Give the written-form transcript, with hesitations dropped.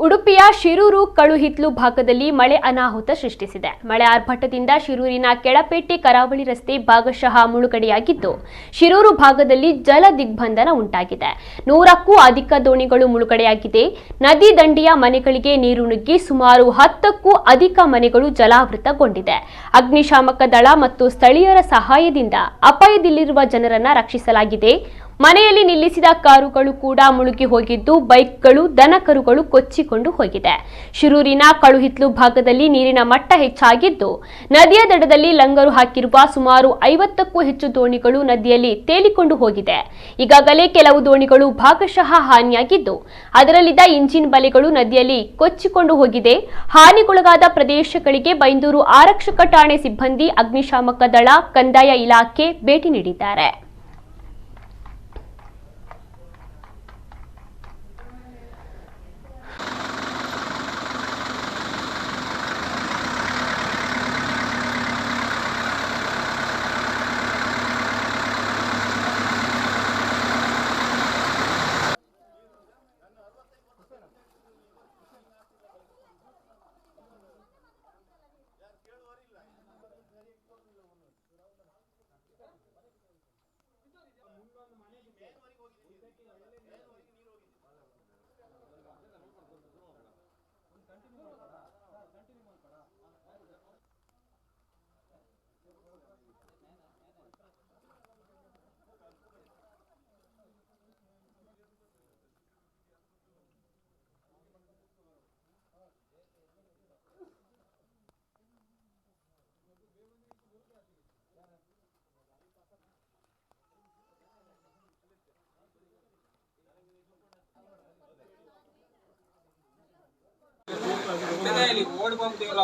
ಉಡುಪಿಯ ಶಿರೂರು ಕಳುಹಿತ್ಲು ಭಾಗದಲ್ಲಿ ಮಳೆ ಅನಾಹುತ ಸೃಷ್ಟಿಸಿದೆ. ಮಳೆ ಆರ್ಭಟದಿಂದ ಶಿರೂರಿನ ಕೆಳಪೇಟೆ ಕರಾವಳಿ ರಸ್ತೆ ಭಾಗಶಃ ಮುಳುಗಡೆಯಾಗಿದ್ದು, ಶಿರೂರು ಭಾಗದಲ್ಲಿ ಜಲ ದಿಗ್ಬಂಧನ ಉಂಟಾಗಿದೆ. 100ಕ್ಕೂ ಅಧಿಕ ದೋಣಿಗಳು ಮುಳುಗಡೆಯಾಗಿದೆ. ನದಿ ದಂಡೆಯ ಮನೆಗಳಿಗೆ ನೀರು ನುಗ್ಗಿ ಸುಮಾರು 10ಕ್ಕೂ ಅಧಿಕ ಮನೆಗಳು ಜಲಾವೃತಗೊಂಡಿದೆ. ಅಗ್ನಿಶಾಮಕ ದಳ ಮತ್ತು ಸ್ಥಳೀಯರ ಸಹಾಯದಿಂದ ಅಪಾಯದಲ್ಲಿರುವ ಜನರನ್ನು ರಕ್ಷಿಸಲಾಗಿದೆ. ಮನೆಯಲ್ಲಿ ನಿಲ್ಲಿಸಿದ ಕಾರುಗಳು ಕೂಡ ಮುಳುಗಿ ಹೋಗಿದ್ದು, ಬೈಕ್ಗಳು, ದನಕರುಗಳು ಕೊಚ್ಚಿಕೊಂಡು ಹೋಗಿದೆ. ಶಿರೂರಿನ ಕಳುಹಿತ್ಲು ಭಾಗದಲ್ಲಿ ನೀರಿನ ಮಟ್ಟ ಹೆಚ್ಚಾಗಿದ್ದು, ನದಿಯ ದಡದಲ್ಲಿ ಲಂಗರು ಹಾಕಿರುವ ಸುಮಾರು 50ಕ್ಕೂ ಹೆಚ್ಚು ದೋಣಿಗಳು ನದಿಯಲ್ಲಿ ತೇಲಿಕೊಂಡು ಹೋಗಿದೆ. ಈಗಾಗಲೇ ಕೆಲವು ದೋಣಿಗಳು ಭಾಗಶಃ ಹಾನಿಯಾಗಿದ್ದು, ಅದರಲ್ಲಿದ್ದ ಇಂಜಿನ್ ಬಲೆಗಳು ನದಿಯಲ್ಲಿ ಕೊಚ್ಚಿಕೊಂಡು ಹೋಗಿದೆ. ಹಾನಿಗೊಳಗಾದ ಪ್ರದೇಶಗಳಿಗೆ ಬೈಂದೂರು ಆರಕ್ಷಕ ಠಾಣೆ ಸಿಬ್ಬಂದಿ, ಅಗ್ನಿಶಾಮಕ ದಳ, ಕಂದಾಯ ಇಲಾಖೆ ಭೇಟಿ ನೀಡಿದ್ದಾರೆ. ಓಡ್ ಬಂದಿಲ್ಲ